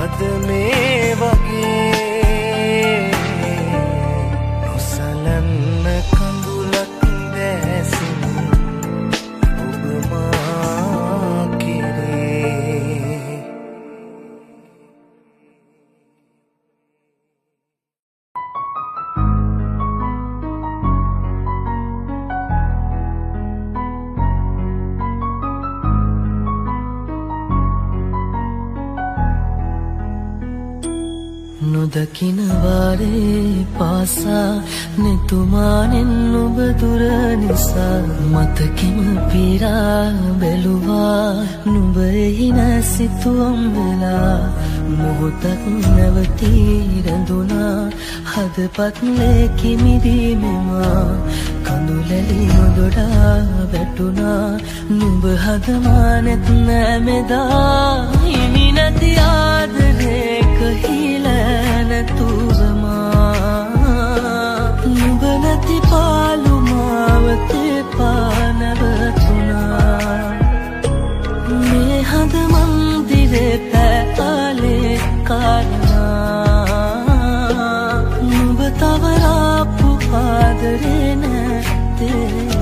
අද මේ වගේ නොසලන්න කඳුලක් දැසින් ඔබ මා කෙරේ. නොදකින වාරේ පාසා නෙතුමානෙන් ඔබ දුර නිසා මතකෙම පිරා බැලුවා නුඹ එහි නැසිතුවම් වෙලා මොහොතක් නැවතී රැඳුණා හදපත් ලේකිමිදී මෙමා කඳුලැලි නොදොඩා වැටුණා නුඹ හදමා නැත් නෑ මෙදා හිමි නැති ආදරේක හිලා නැතුවමා නුඹ නැති පාලු මාවතේ පානවතුනා මේ හද මන්දිරේ පැතාලේ කාරණා නුඹ තවරාපු ආදරේ නැතේ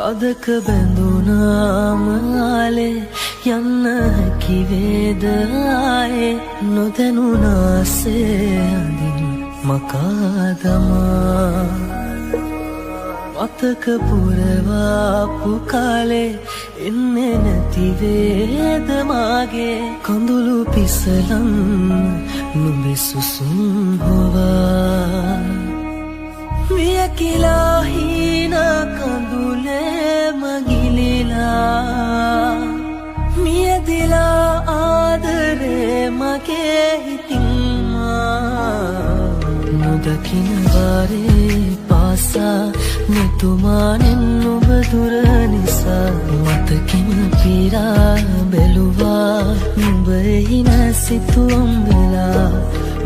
අදක බැඳුනාම ආලේ යන්න හැකි වේද ආයේ නොදැනුනාසේ අඳින් මකා දමා මතක පුරවාපු කාලේ එන්නේ නැති වේද මාගේ කඳුළු පිසලම් නුඹේ සුසුම් හොවා මිය කියලා හීනා කඳුලේ මගිලිලා මියදිලා ආදරේ මගේ හිතින්මා නොදකින වාරේ පාසා නෙතුමානෙන් ඔබ දුර නිසා මතකෙම පිරා බැලුවා නුඹ එහි නැසිතුවම් වෙලා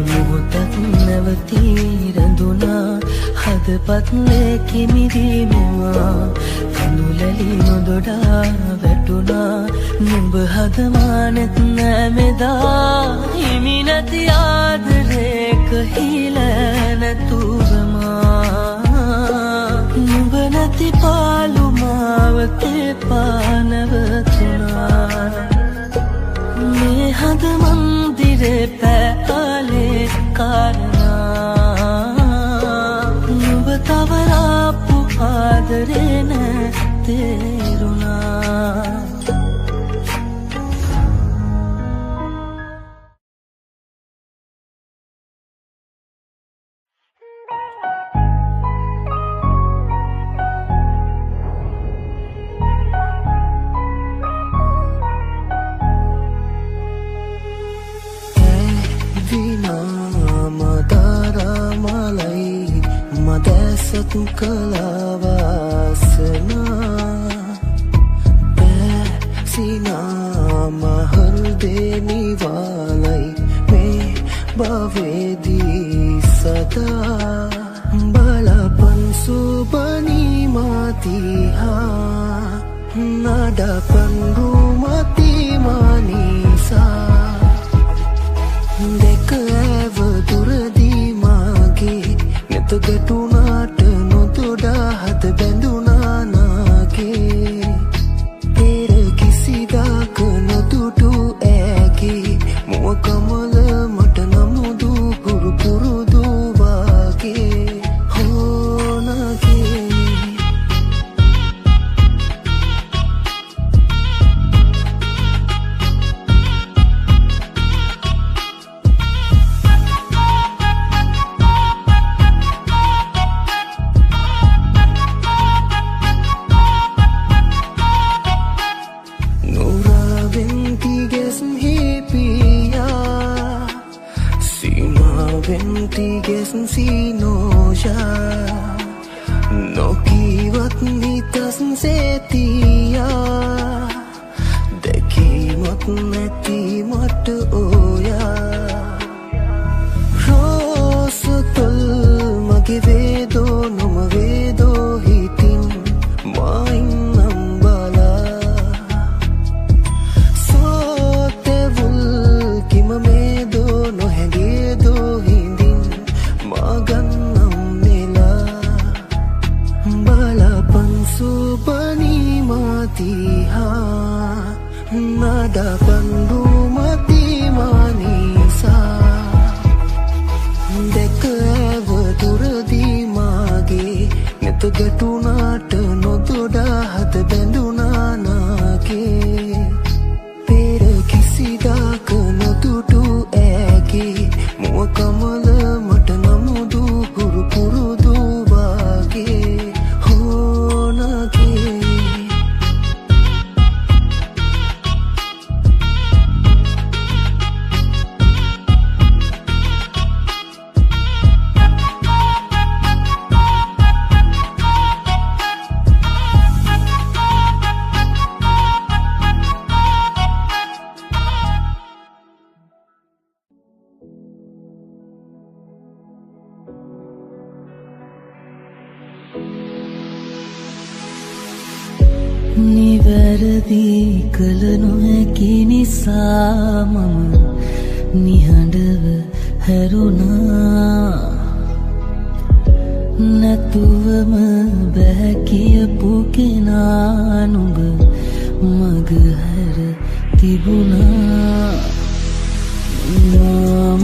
මොහොතක් නැවතී රැඳුණා හදපත් ලේකිමිදී මෙමා කඳුලැලි නොදොඩා වැටුණා නුඹ හදමා නැත් නෑ මෙදා හිමි නැති ආදරේක හිලා නැතුවමා නුඹ නැති පාලු මාවතේ පානවතුනා මේ හද මන්දිරේ පැතාලේ කාරණා නුඹ තවරාපු ආදරේ නැතේරුණා කලාවාසනා පැසිනා මහල් දෙනිවාලයි මේ භවේදී සදා බලපන් සුබනී මාතිහා නඩපන් රුමති මානිසා දෙක ඇව දුරදී මාගේ නැත ගැටුණාට නොතොඩා හද බැඳුනා නාගේ පෙර කිසිදාක නොදුටු ඇගේ මුව කමල මට නමුදු පුරු පුරුදු වාගේ හෝනගේ ventigessi noja nokivat nitas setia dekimat neti mat oya rosatul mage vedo noma vedo hitin main nambala sotevul kima medo no hangedo hindin magannam nela bala pansubani matiha nada pandu mati manisa dekawa duradi mage net gatunata nododa had benduna nage pera kisida kana tutu age muwa kamala mata namudu puru puru dubage honage නිවැරදි කළ නොහැකි නිසා මම නිහඬව හැරුණා නැතුවම බැහැ කියපු කෙනා නුඹ මග හැර තිබුණා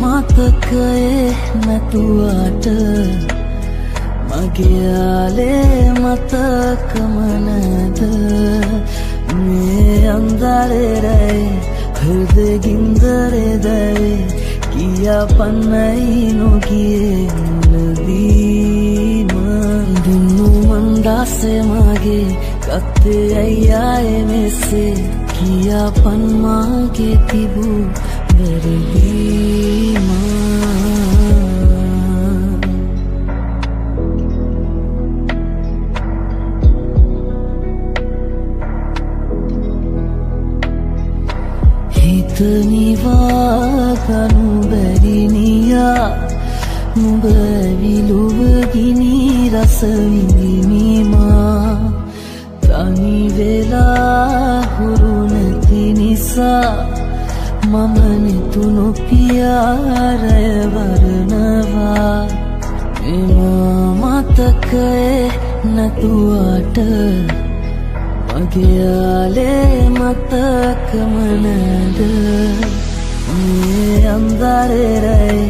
මතකයේ නැතුවට මගේ ආලේ මතකම නැද මේ අන්දරේ හෘදය ගින්දරේ දැවේ කියා පන්නයි නොගියේ මුලදීම දුන්නු මන්දාසේ මගේ ගත්තේ අයියායේ මෙසේ කියා පන් මාගේ තිබූ වැරදීම නිවාගනු බැරිනියා නුඹ විලුව ගිනි රස විඳිනිමා තනි වෙලා හුරු නැති නිසා මම නිතුණු පියාරය වරනවා එම මතකයේ නැතුවට මගේ ආලේ මතකම නැද මේ අන්දරේ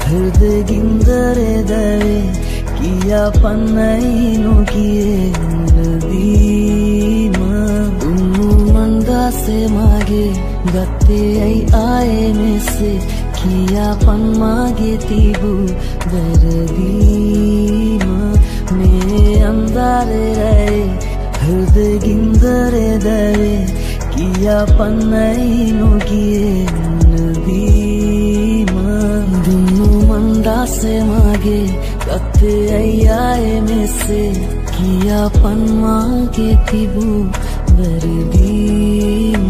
හෘදය ගින්දරේ දැවේ කියා පන්නයි නොගියේ මුලදීම දුන්නු මන්දාසේ මගේ ගත්තේ ඇයි ආයේ මෙසේ කියා පන් මාගේ තිබූ වැරදීම මේ අන්දරේ හෘදය ගින්දරේ දැවේ කියා පන්නයි නොගියේ මුලදීම දුන්නු මන්දාසේ මගේ ගත්තේ ඇයි ආයේ මෙසේ කියා පන් මාගේ තිබූ වැරදීම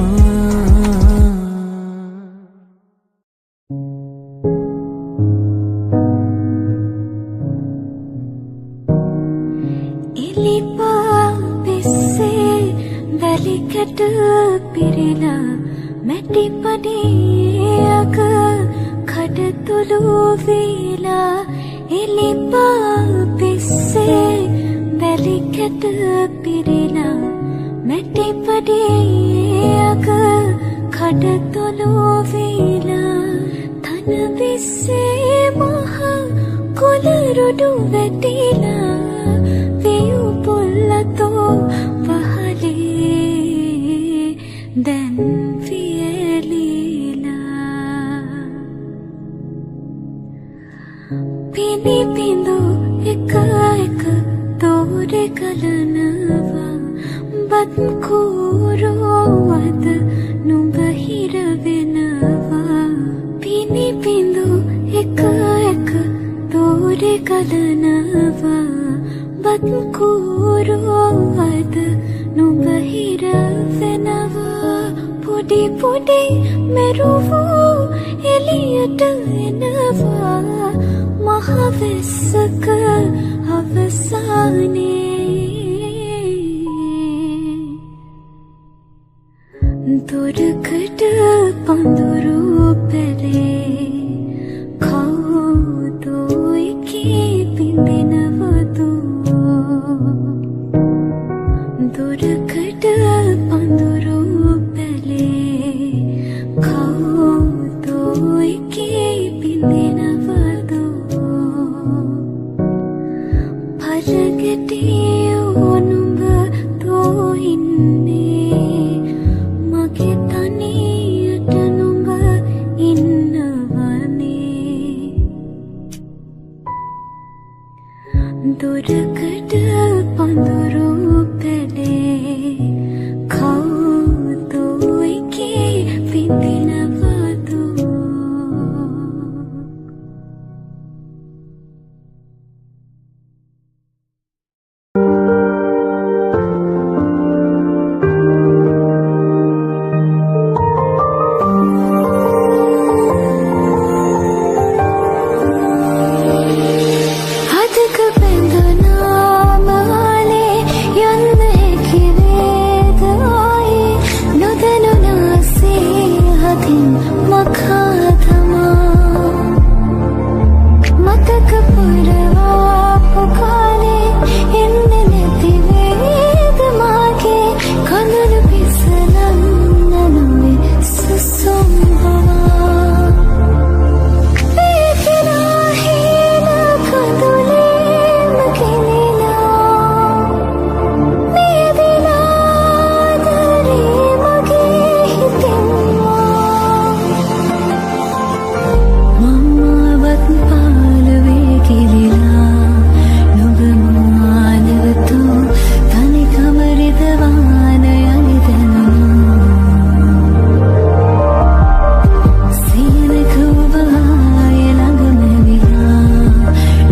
පිරෙලා මැටි පඩියක කඩතුළු වේලා එලිපා පිස්සේ වැලිකැට පිරෙලා මැටි පඩියක කඩතුළු වේලා තන විස්සේ මහ කුලරුඩු වැටිලා වියු පොල්ලතෝ දැන් වියලීලා පිනි පිඳු එක එක තෝරෙ කලනවා බත් කූරුවද නුඹ හිර වෙනවා පිනි පිඳු එක එක කලනවා බත් කූරුවද නුඹ හිර වෙනවා පොඩි පොඩි මෙරුවෝ එළියට එනවා මහ වෙස්සක අවසානයේ දොරකඩ පඳුරු පැලේ කවුදෝ එකී පිඹිනවදු දොරකඩ පඳුරු පැලේ කවුදෝ එකී පිඹිනවදු පරගෙඩියෝ නුඹ තෝ ඉන්නේ මගේ තනියට නුඹ ඉන්නවනේ දොරකඩ පඳුරු පැලේ කවුදෝ එකී පිඹිනවදු හදක බැඳුනා මාලේ යන්න හැකි වේද ආයේ නොදැනුනාසේ හදින් මකා තමා මතක පුරවාපු කාලේ එන්නේ නැති වේද මාගේ කඳුළු පිසලන්න නොවේ සුසුම් බවා වේදනා හේන කඳුලේම කෙලිලා නියදිලා දරේ මගේ හිතෙන්වා මමවත් පාලවේ කිලිලා නුඹ මානවතු තනිකම රිදවාන යලි දැනුණා සීනක ඔබ ආයේ ළඟම විලා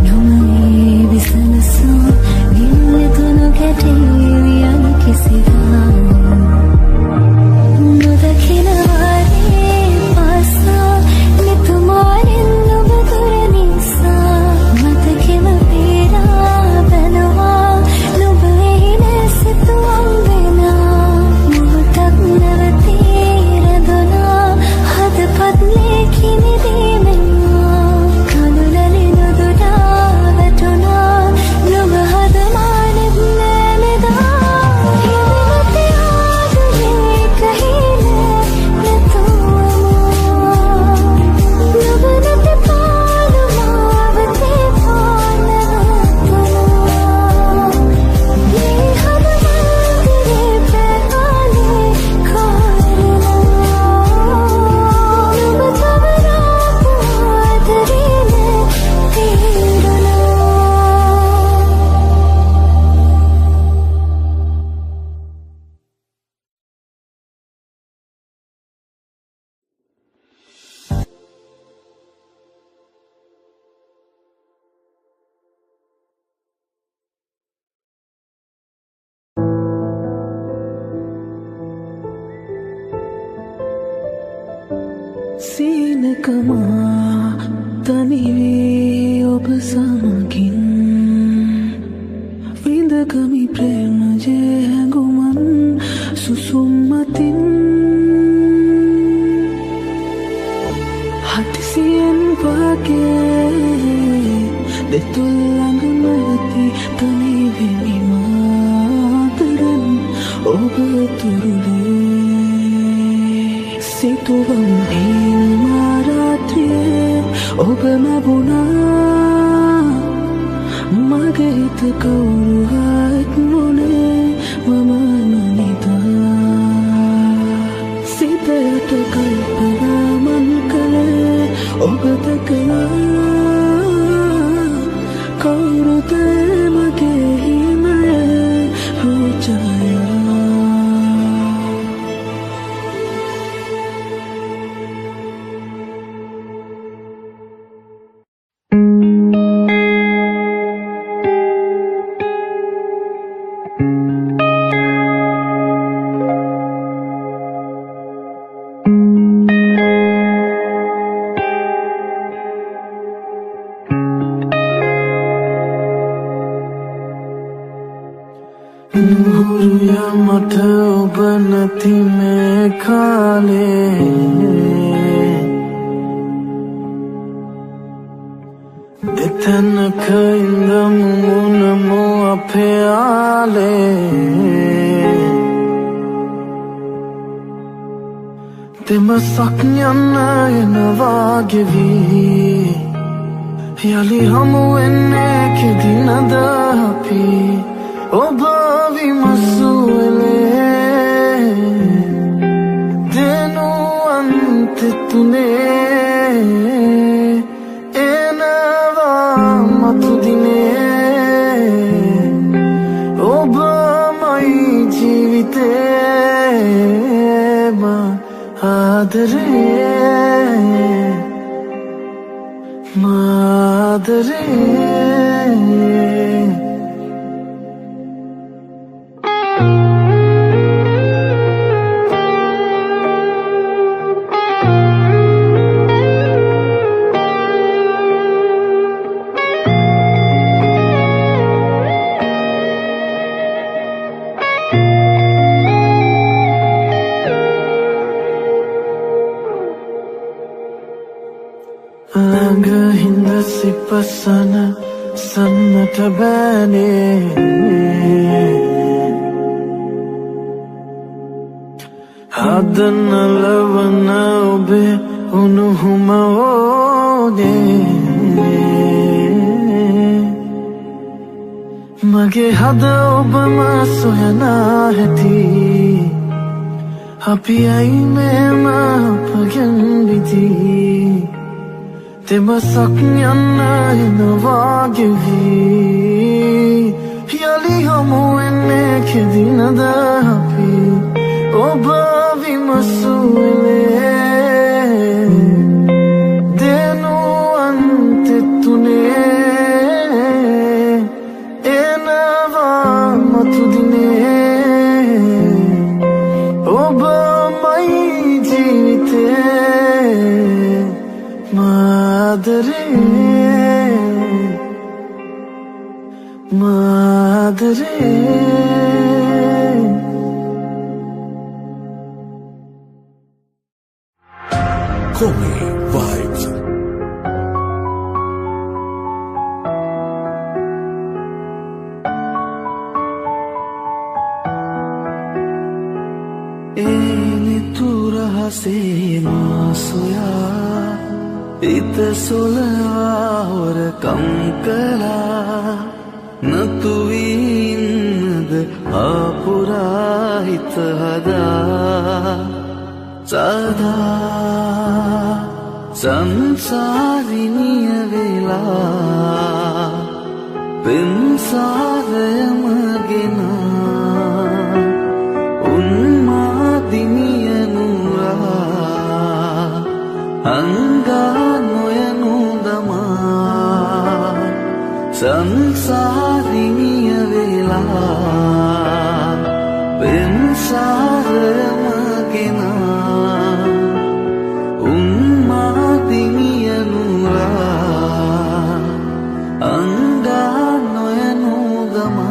නොමේ විසනසෝ නිල්ලතුණු කැටේවි යලි කිසිදා නොදකින වාරේ පාසා නිතුමාරින් නුඹ දුර නිසා මතකෙම පේරා බැලුවා නුඹ එහි නැසිතුවම් වෙනා මොහොතක් නැවතී රැඳුණා හදපත් ලේකිනි දීමෙන්වා කඳුලලි නොදුඩා වැටුණා නුඹ හද මානෙත් නෑනෙදා හිමිවති ආදුරේ කහිනේ නැතුවමෝ නුඹ නැති පාලු මාවතේ පානවතුණා මේ හද මන්දිරේ පැහාලේ කාරණා නුඹ තවරාපු ආදරේනේ තේරුණා සීනකමා තනිවේ ඔබ සමගින් විඳගමි ප්‍රේමජේ හැඟුමන් සුසුම්මතින් හදිසියෙන් වගේ දෙතුල් ළඟ නැවති තනිවෙමි මාතරන් ඔබ තුරුලේ සිතුවම් හිල්මා රාත්‍රියේ ඔබ නැබුණා මගේ හිත කවුරුහත් නොනේ මම නොනිදා සිතයට කල්පනා මන් කළේ ඔබ දැකලා කවුරුද මගේ හිමය රෝජායා Duya mata obanati me khale Detana kainda muna mo ape ale Tema saknyana enavagevi Yali hamu enne ke dinada api Obavi masuele Denu ante tune Enava matudine Oba mai jivite ma adare madare Langga hinda sipasana sannata bane Hadana lavana obe unuhuma ode Mage hada obama soyana heti Api ai me ma pagan biti Tema saknyana enavagevi Yali hamu enne ke dinada api Obavi masuele Denu ante tune Enava matudine Oba mai jivite Madare, madare Komi Vibes. Eni tura hase masoya Ita solawa aur kam kala Natuind apura ita hada Sada sansariniya vela Pinsarayamagena Unmadiniya nura Anga noyanudama Sansariniya vela Pinsarayamagena Unmadiniya nura Anga noyanudama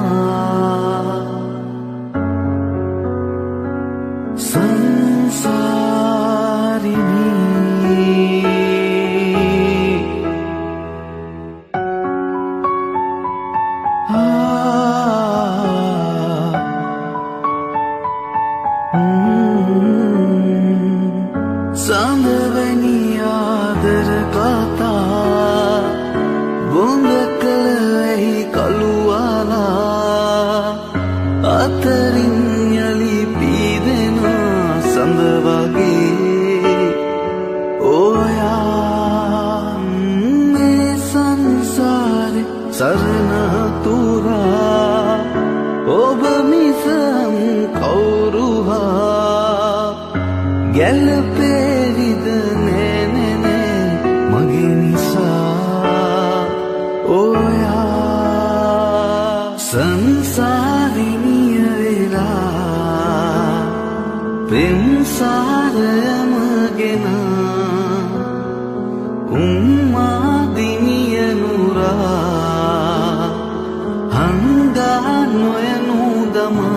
Sandhavani adar kata Bundakalahi kaluwala Atarin yali pidena sandhavage Oya me sansare sarana tura Oba misam kauruha Gelperid nene mage nisa Oya sansariniya vela Pinsarayamagena Unmadiniya nura Hanga noyanudama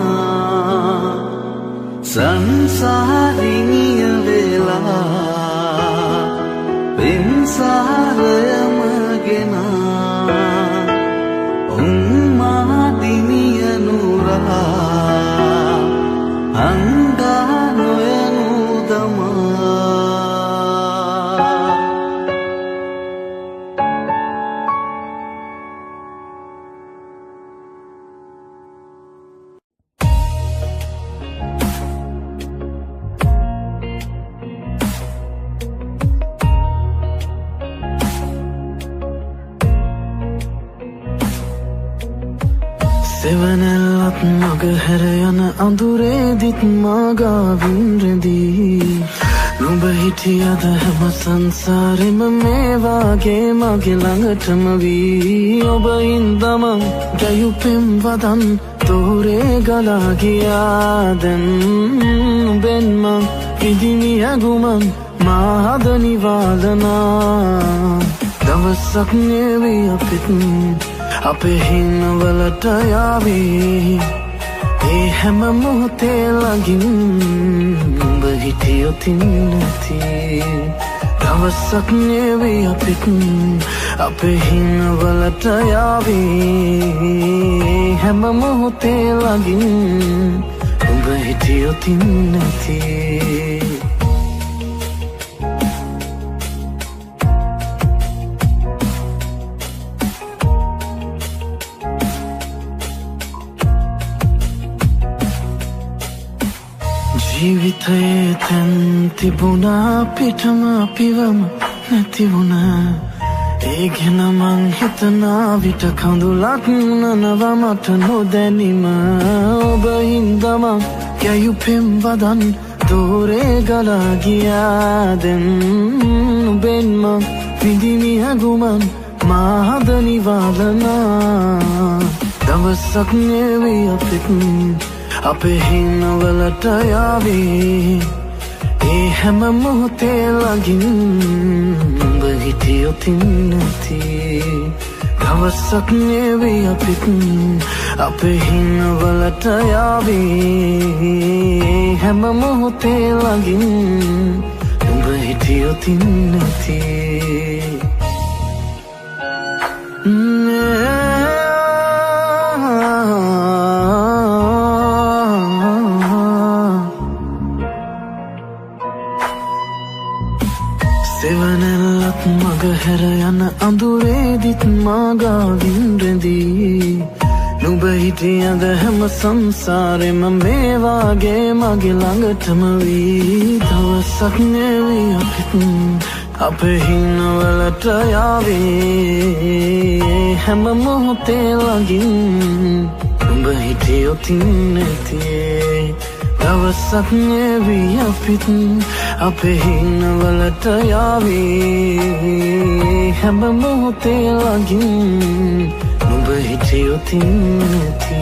සෙවනැල්ලත් මග හැර යන අඳුරේදිත් මාගාවින් රැඳී නුඹ හිටියද හැම සංසාරෙම මේ වාගේ මගේ ළඟටම වී ඔබ හින්දා මං ජයුපෙම් වදන් තෝරේ ගලා ගියා දැන් නුඹෙන් මං විඳිනි ඇඟුමන් මා හද නිවාලනා දවසක් නෙවී අපිත් අපේ හිනවලට යාවී ඒ හැම මොහොතේ ළඟින් නුඹ හිටියොතින් නැති දවසක් නෙවී අපිත් අපේ හිනවලට යාවී හැම මොහොතේ ළඟින් නුඹ හිටියොතින් නැති ජීවිතයේ තැන් තිබුණා පිටම අපිවම නැති වුණා ඒ ගැන මං හිතනා විට කඳුලක් නනවා මට නොදැනීම ඔබ හින්දා මං කැයුපෙම් වදන් තෝරේ ගලා ගියා දැන් නුඹෙන් මං විඳිනි ඇඟුමන් මා හද නිවාලනා දවසක් නෙවී අපිත් අපේ හිනවලට යාවී ඒ හැම මොහොතේ ළඟින් නුඹ හිටියොතින් නැති දවසක් නෙවී අපිත් අපේ හිනවලට යාවී හැම මොහොතේ ළඟින් නුඹ හිටියොතින් නැති සෙවනැල්ලත් මග හැර යන අඳුරේදිත් මාගාවින් රැඳී නුඹ හිටියද හැම සංසාරෙම මේ වාගේ මගේ ළඟටම වී දවසක් නෙවී අපිත් අපේ හිනවලට යාවී හැම මොහොතේ ළඟින් නුඹ හිටියොතින් නැති දවසක් නෙවී අපිත් අපේ හිනවලට යාවී හැම මොහොතේ ළඟින් නුඹ හිටියොතින් නැති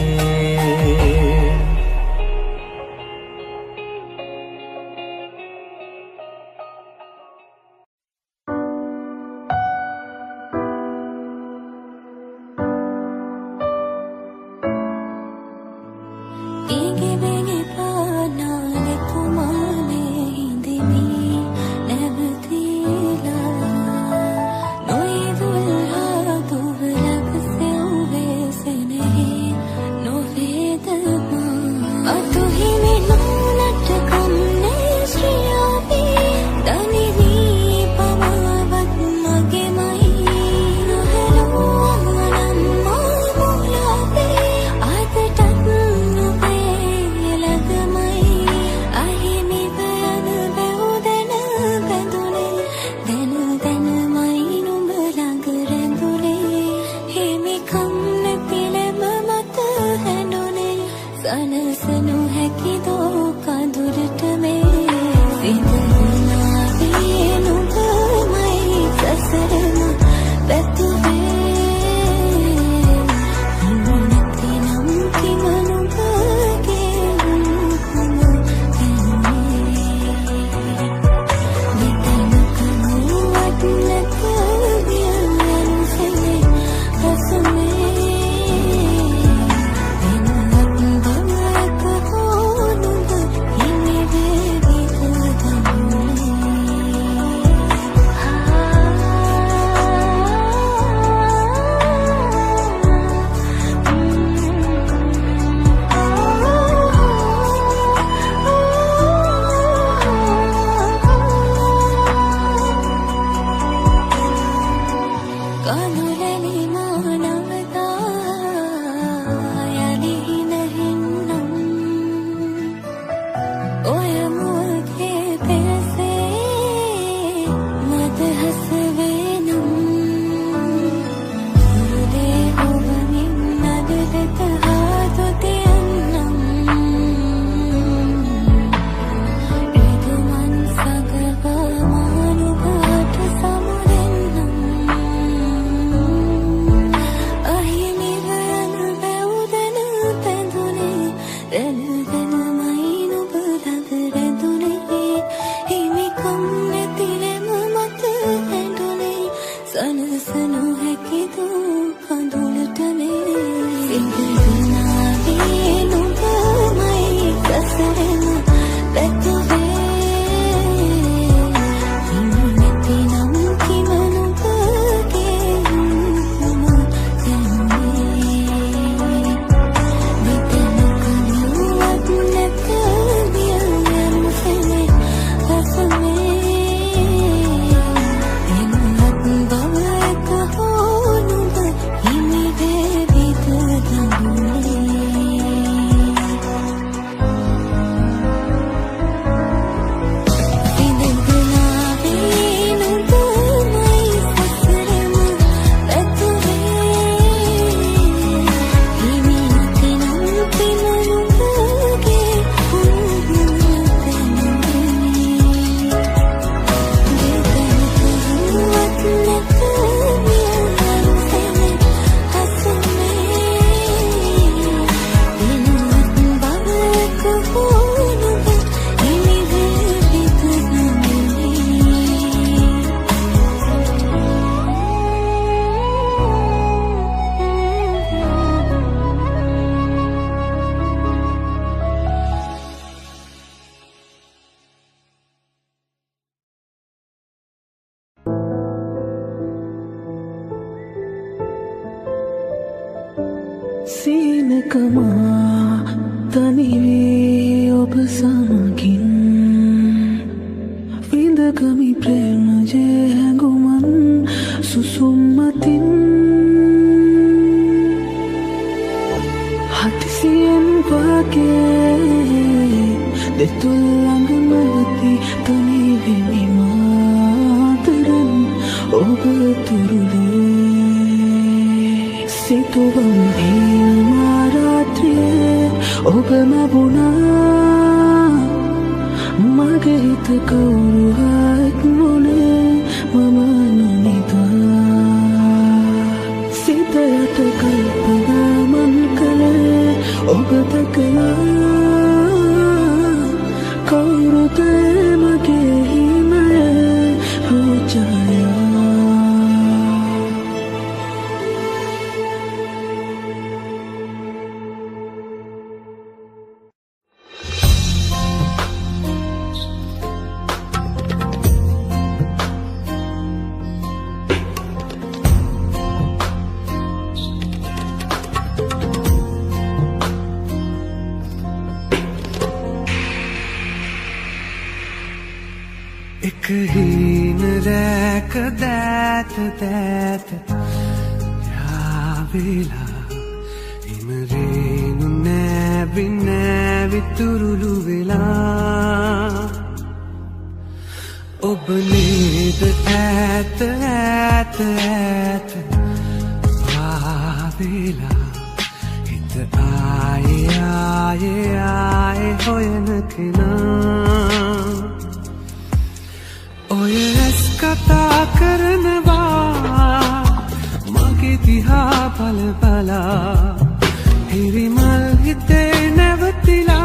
High සීනකමා තනිවේ ඔබ සමගින් විඳගමි ප්‍රේමජේ හැඟුමන් සුසුම්මතින් හතිසියෙන් වගේ දෙතුල් ළඟ නැවති තනිවෙමි මාතරන් ඔබ තුරුලේ සිතුවම් ඔබ මැබුණා මගේ හිත කවුරුහත් නොනේ මම නොනිතා සිත යට කල්පනා මන් කළේ ඔබ දැකලා කවුරුද මගේ හිමය රෝජායා Heen rek dat Yavela Imarenu nevi turulu vela Obned at Yavela Hit aaye hoyanakina Oyes kata karnwa mage diha bal bala hirimal hite nevatila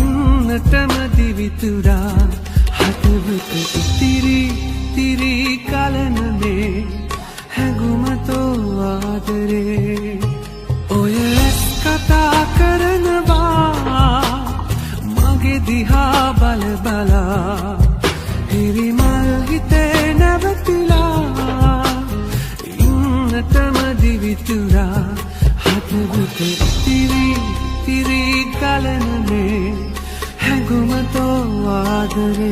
innatama divitura hatavut tiri kalaname hagumato adare Oyes kata karnwa mage diha bal bala Hirimal hite navatila innatama divitura hatavute tiri kalaname hangumato adare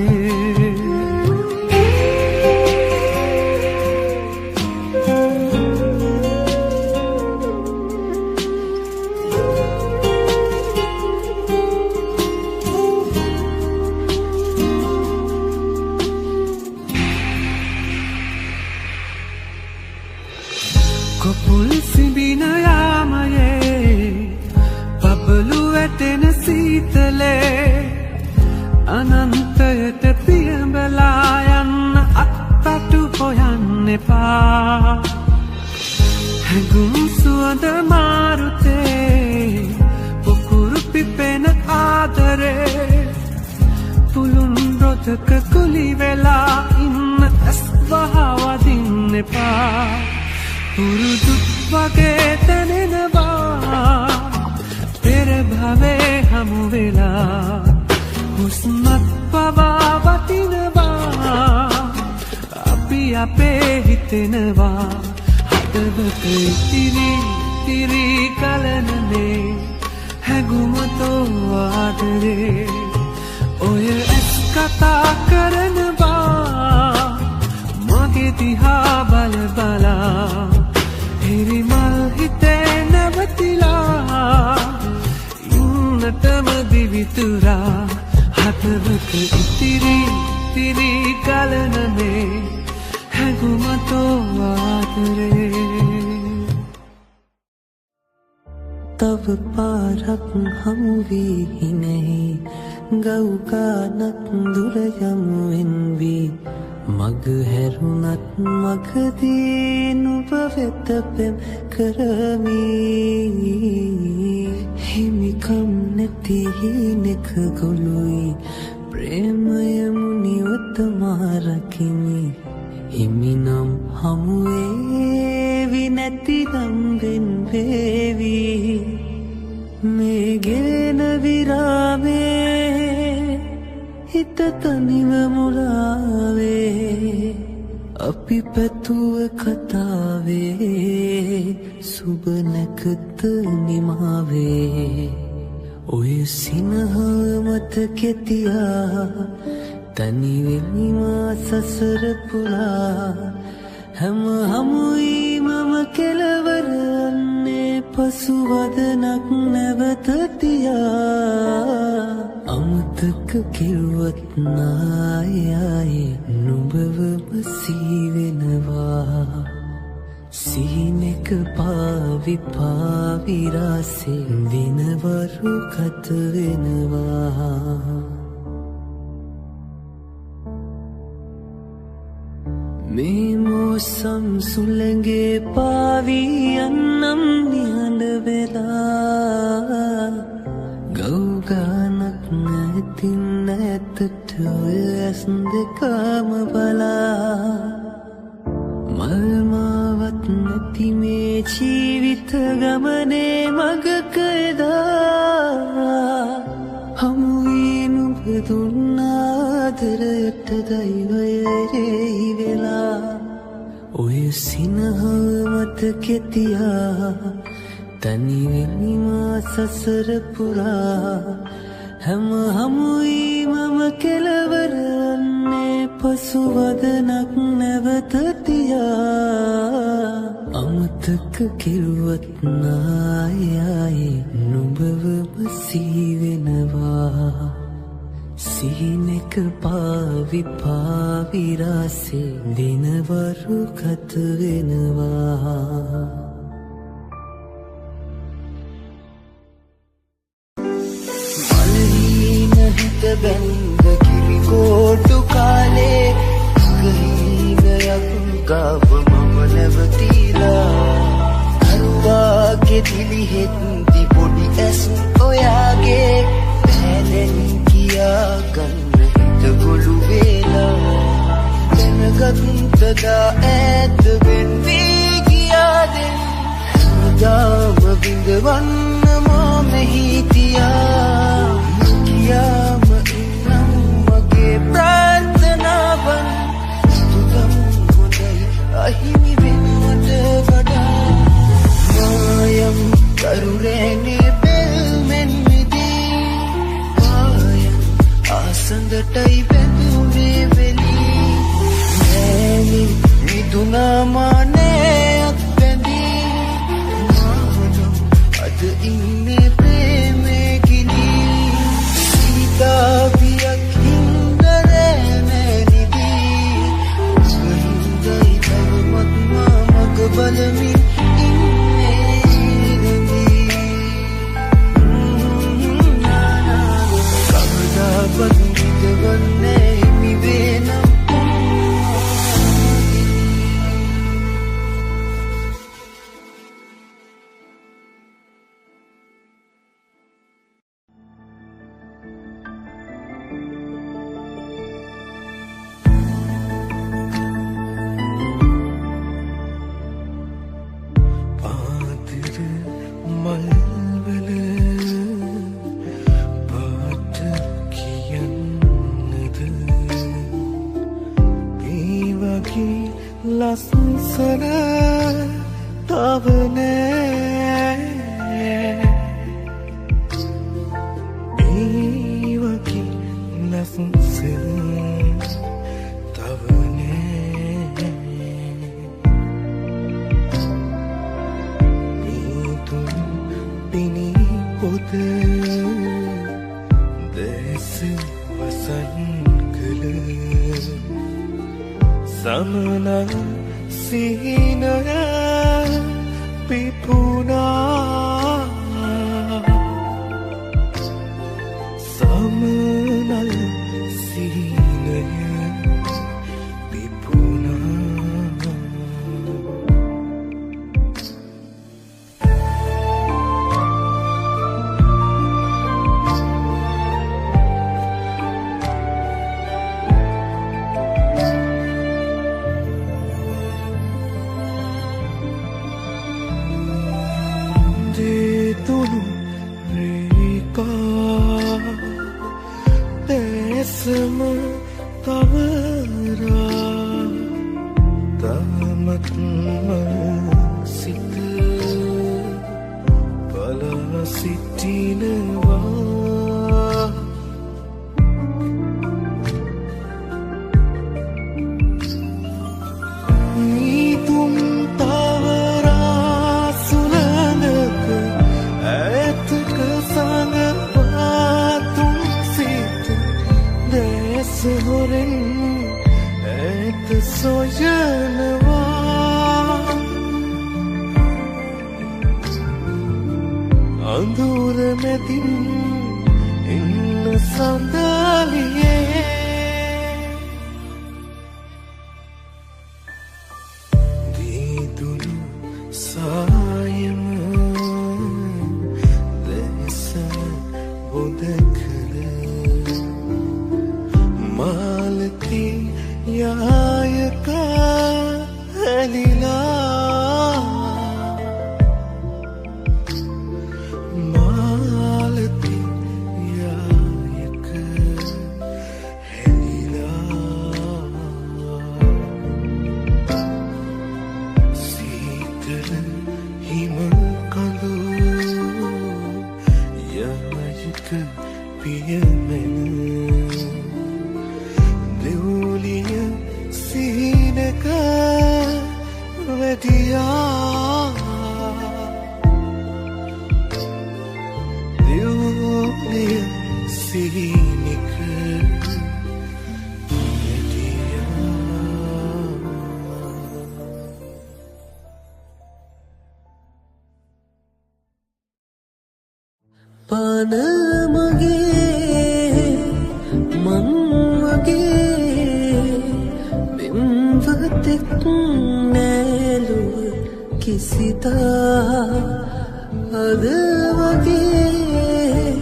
Kopul sibina yamaye Babalu etena sitale Anantayata piyambalayan Attatu hoyanne pa Hangum suanda marute Pukuru pipena adare Pulun rodaka kuli vela Inna වහවදින්න එපා පුරුදුත් වගේ තැනෙනවා පෙර භවයේ හමු වෙලා හුස්මත් පවා වටිනවා අපි අපේ හිතෙනවා හදවත ඉතිරි තිරි කලනනේ හැඟුමතෝ ආදරේ ඔය ඇස් කතා කරනවා මගේ දිහා බල බලා හිරිමල් හිතේ නැවතිලා ඉන්නටම දිවිතුරා හදවත ඉතිරි තිරි කලනනේ හැඟුමතෝ ආදරේ තව පාරක් හමු වී නැහැ ගව්ගානක් දුර යමුවෙන් වී මග හැරුණත් මගදී නුඹ වෙත පෙම් කරමි හිමිකම් නැති හිනෙක ගොළුයි ප්‍රේමය මුනිවත මාරකිමි හිමිනම් හමුවේවි නැතිනම් වෙන් වේවි මේ ගෙන විරාමේ හිත තනිව මුලාවේ අපි පැතුව කතාවේ සුබ නැකත නිමාවේ ඔය සිනහ මතකෙ තියා තනිවෙමිමා සසර පුරා හැම හමුයි මම කෙලවරන්නේ පසුවදනක් නැවත තියා අමතක කිරුවත් නායයි නුඹවම සීවෙනවා සීනෙක පාවි පාවිරාසේ දිනවරු ගත වෙනවා මේ මෝසම් සුළඟේ පාවී යන්නම් නිහඬ වෙලා ගව්ගානක් නැතින් නැතට ඔය ඇස් දෙකම බලා මල්මාවත් නැති මේ ජීවිත ගමනේ මගක එදා හමුවී නුඹ දුන්නාදරයට දෛවයරෙහි වෙලා ඔය සිනහ මතකෙ තියා තනිවෙමිමා සසර පුරා හැම හමුයි මම කෙලවරන්නේ පසුවදනක් නැවත තියා අමතක කිරුවත් නායයි නුඹවම සීවෙනවා සීනෙක පාවි පාවිරාසේ දිනවරු ගත වෙනවා බැන්ද කිරිකෝටු කාලේ ගහීනයක් ගාව මම නැවතිලා අරුවාගේ දිලිහෙත්ති පොඩි ඇස් ඔයාගේ පැහැලෙන් කියා ගන්න හිත ගොළු වෙලා දැනගත්තදා ඇත්ත වෙන් වී ගියාදෙන් මුදාම බිඳවන්න මා මෙහි තියා කියාම प्रार्थनावन तुम होदई अहिमि वेनुवट वडा मायम करुरेने बेल्मेन विदी मायम आसंदटई बेदुने वेली मैनी मिदुना माने अक्बेदी मानो अद इन्ने प्रेमे गिली Sita बियक balami inne kabda bandwanne mi bena තව නෑ ඒ වගේ ලස්සන තව නෑ මේ තුන් පිණි පොත දැස වසන් කළ සමනං සිහිනය පිපුණා සමනල් සිහිනය පිපුණා දෙතුණු රේකා දැසම තවරා තමත්ම සිත බලා සිටිනවා නීතුම් තවරා සුළඟක ඈතක සඟවාතුම් සිත දැස හොරෙන් ඈත සොයනවා අඳුර මැදින් එන්න සඳලියේ දීදුණු සායම දැස බොඳ කළ මාලති යායක හැලිලා මාලති යායක හැලිලා සීතල හිම කඳු යායක පියමෙන දෙවුලිය සිහිනක වැටියා දෙවුලිය සිහිනක පාන මගේ මං වගේ බිම්වතෙක් නෑලුව කිසිදා අද වගේ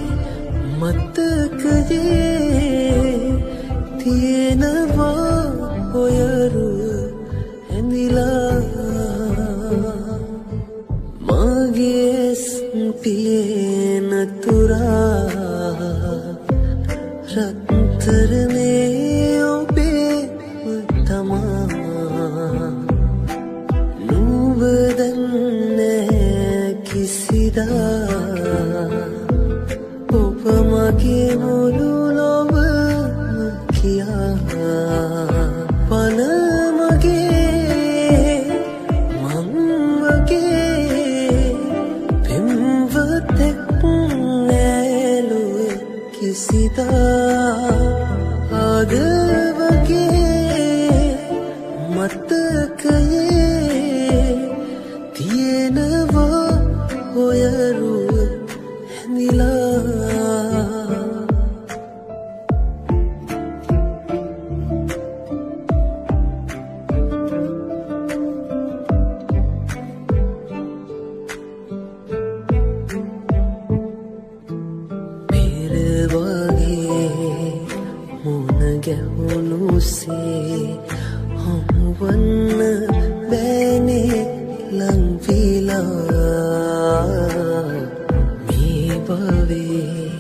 මතකයේ තියෙනවා ඔයරුව ඇඳිලා මගේ පියේ නතුරා රත්තරනේ ඔබේ තමා නුඹ දන්නේ කිසිදා ඔබ මගේ මුළු ලොව කියා පන මගේ මං වගේ පෙම්වතෙක් නෑලුව කිසිදා අද වගේ මතකයේ තියෙනවා ඔයරුව ඇඳිලා ගැහුණුසේ හමුවන්න බෑනේ ලංවිලා මේ භවයේ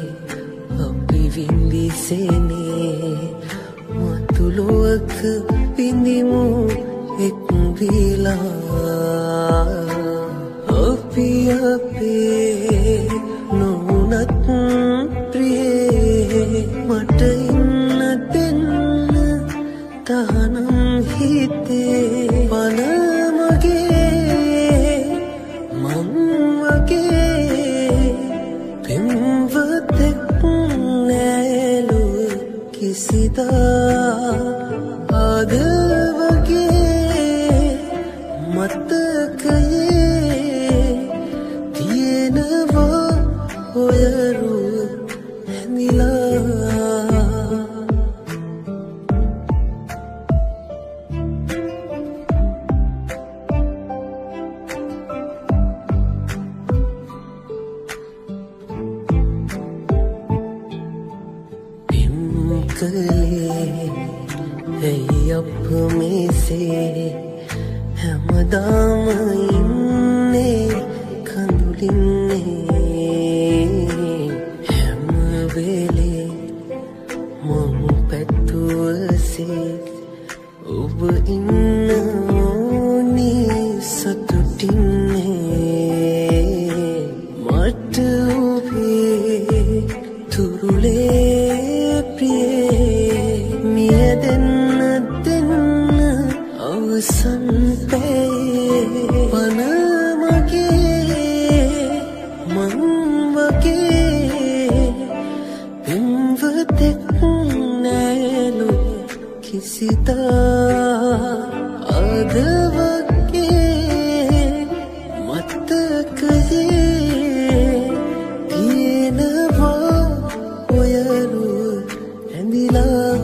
අපි විඳිසේනේ මතුලොවක විඳිමු එක් විලා අපේ නොනත් ප්‍රියේ මට ඉන්න දෙන්න තහනම් හිතේ පන මගේ මං වගේ පෙම්වතෙක් නෑලු කිසිදා ආද වගේ මතකයේ තියෙනවා ඔයරු හැඳිලා Hey up me say හැමදාම ඉන්නේ කඳුලින්නේ හැම වෙලේ මම පැතුවසේ ඔබ ඉන්න ඕනේ සතුටින්නේ මට ඔබේ තුරුලේ ප්‍රියේ මියදෙන්න අවසන් පේ පන මගේ මං වගේ පෙම්වතෙක් නෑලු කිසිදා අද වගේ මතකයේ තියෙනවා ඔයරු ඇඳිලා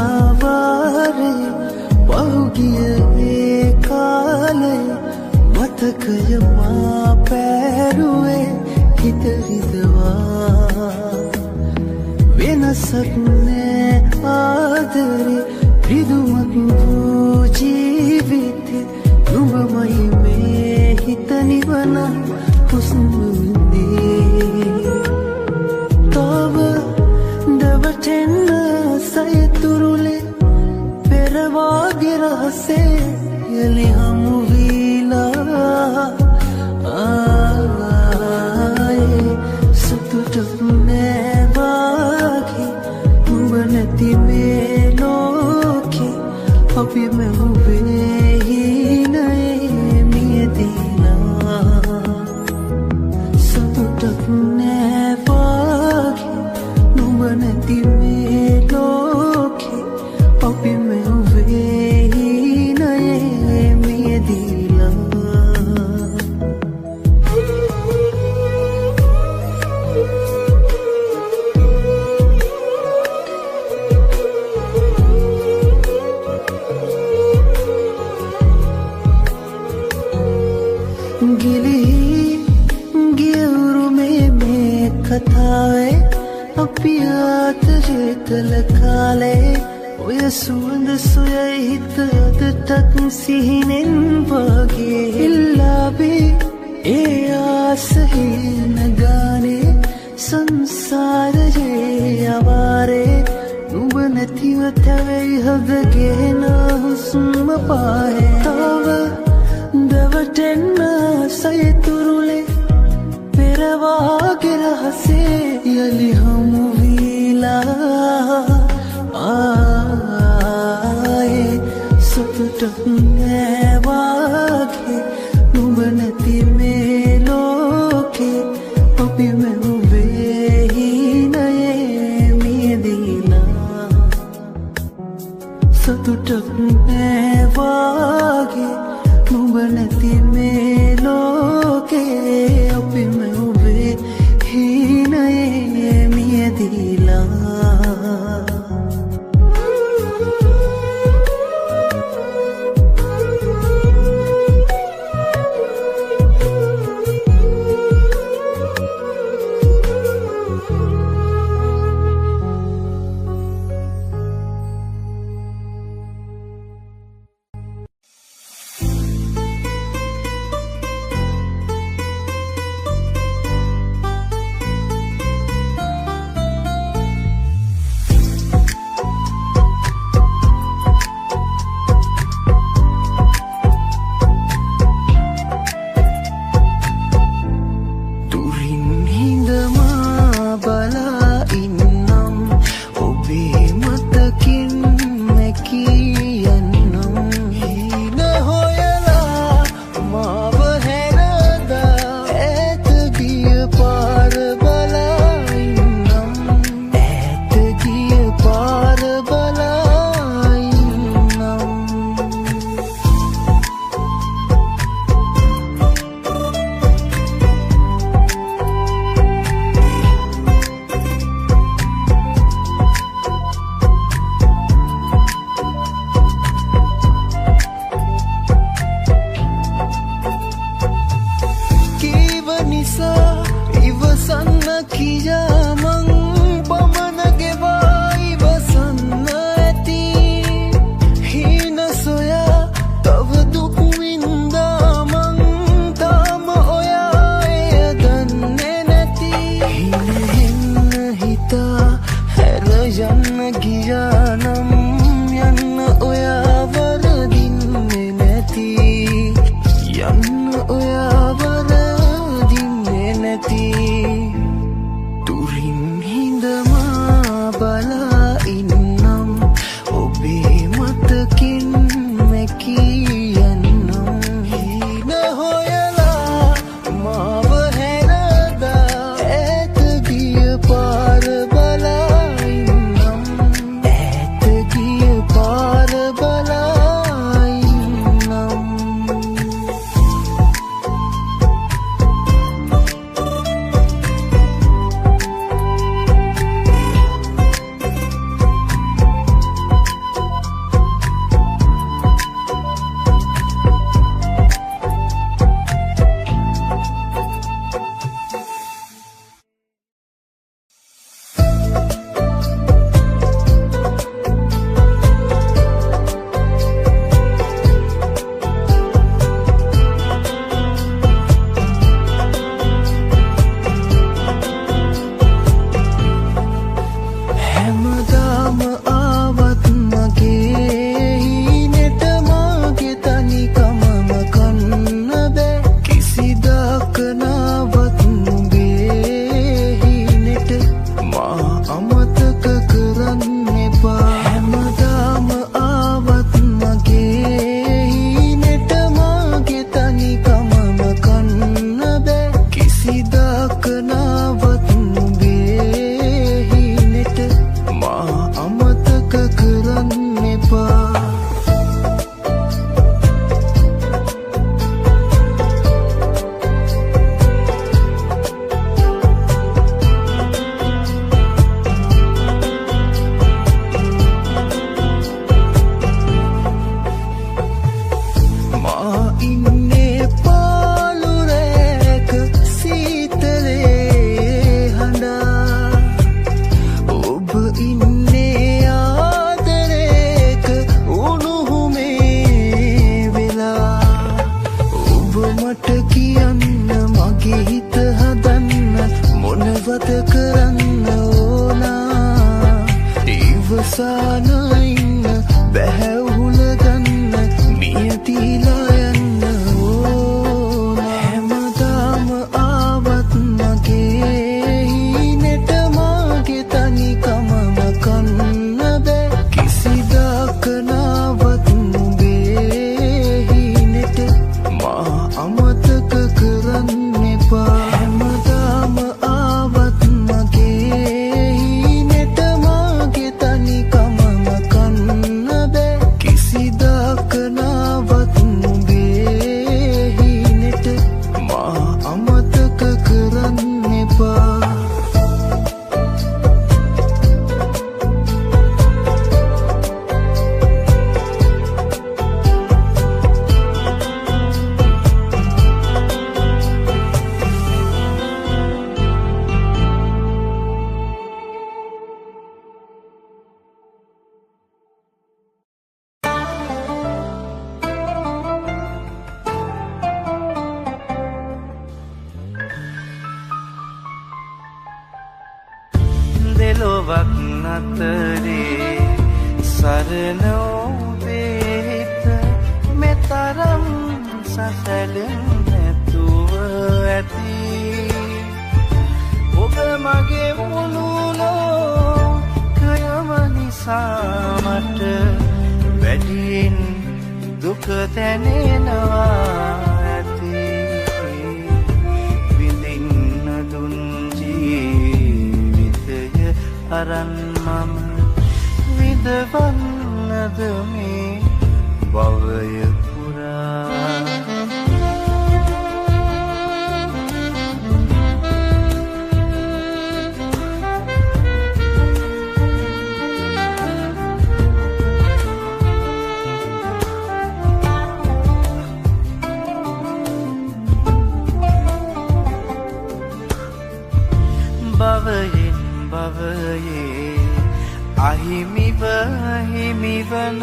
දකිනාවාරේ පහුගිය ඒ කාලේ මතකය මා පැරුවේ හිත හිතවා වෙනසක් නෑ ආදරේ රිදුමක් වූ ජීවිතේ නුඹමයි මේ හිත නිවන හුස්ම විඳේ තව දවටෙන්න සයතුරුලේ පෙරවාගේ රහසේ යලි හමු වීලා ආයේ සතුටක් නෑ වාගේ නුඹ නැති මේ ලෝකේ අපි මැවුවේ හිනයේ මියදීලා සතුටක් නෑ වාගේ නුඹ නැති මේ ලෝකේ අපි මැවුවේ හිනයේ මියදීලා කතාවේ අපි ආතරේ කල කාලේ ඔය සුවඳ සොයයි හිත අදටත් සිහිනෙන් වගේ ඉල්ලාබේ ඒ ආසහි නගානේ සංසාරයේ අවාරේ නුඹ නැතිව තැවෙයි හදගෙන හුස්ම පාහේ තව දවටෙන්න සයතුරුලේ පෙරවාගේ රහසේ යලි හමු වීලා ආයේ සතුටක් නෑ වාගේ නුඹ නැති මේ ලෝකේ අපි මැවුවේ හිනයේ මියදීලා සතුටක් නෑ වාගේ නුඹ නැති මේ ලෝකේ අපි මැවුවේ හිනයේ මියදීලා ගියානම් යන්න ඔයා වරදින්නේ නැති යන්න ඔයා වරදින්නේ නැති තුරින් හිඳමා බලා ඉන්නම් ඔබේ මතකින් මැකී යන්නම් හීන හොයලා මාව හැරදා ඈත ගිය පාර බලා ඉන්නම් ඈත ගිය පාර බලා ඉන්නම් හැමදාම ආවත් මගේ හීනෙට මාගේ තනිකමම කන්න බෑ කිසිදාක නාවත් නුඹේ හීනෙට මා අමතක කරන්න එපා හැමදාම ආවත් මගේ හීනෙට මාගේ තනිකමම කන්න බෑ කිසිදාක නාවත් නුඹේ හීනෙට මා අමතක කරන්න එපා මා ඉන්නේ පාළු රැක සීතලේ හඬා ඔබ ඉන්නේ ආදරේක උණුහුමේ වෙලා ඔබ මට කියන්න මගේ හිත හදන්න මොනවද කරන්න ඕනා ඉවසාන ඉන්න බැහැ උහුලගන්න නියතිලා යන්න ඕනා හැමදාම ආවත් මගේ හීනෙට මාගේ තනිකමම කන්න බෑ කිසිදාක නාවත් නුඹේ හීනෙට මා අමතක කරන්න එපා හැමදාම ආවත් මගේ හීනෙට මාගේ තනිකමම කන්න බෑ කිසිදාක නාවත් නුඹේ හීනෙට මා අමතක කරන්න එපා දෙලොවක් නතරේ සරණ ඔබේ හිත මෙතරම් සසලෙන් නැතුව ඇති ඔබ මගේ මුළුලෝ කයම නිසා මට වැඩියෙන් දුක දැනෙනවා ඇති විඳින්න දුන් ජීවිතය අරන් මම විඳවන්නද මේ භවය පුරා භවයෙන් භවයේ අහිමිව හිමිවන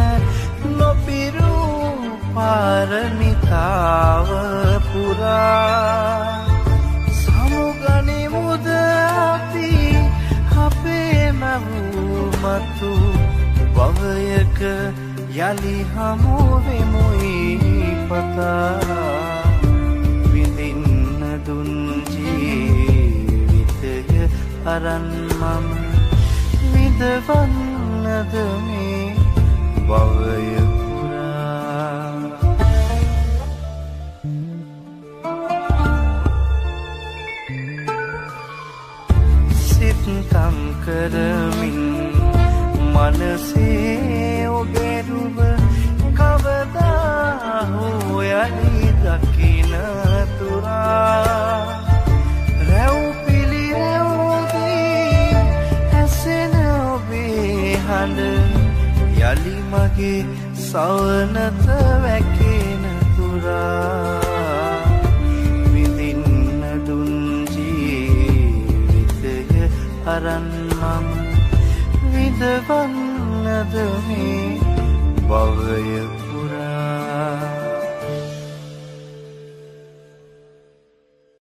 නොපිරූ පාරමිතාව පුරා සමුගනිමුද අපි අපේම වූ මතු භවයක යලි හමු වෙමුයි පතා විඳින්න දුන් ජීවිතය අරන් මම විඳවන්නද මේ භවය පුරා සිත්කම් කරමින් මනසේ ඔබේ රුව කවදා හෝ යලි දකින තුරා රැව් පිළිරැව්දී ඇසෙන ඔබේ හඬ යලි මගේ සවනත වැකෙන තුරා විඳින්න දුන් ජීවිතය අරන් මම විඳවන්නද මේ භවය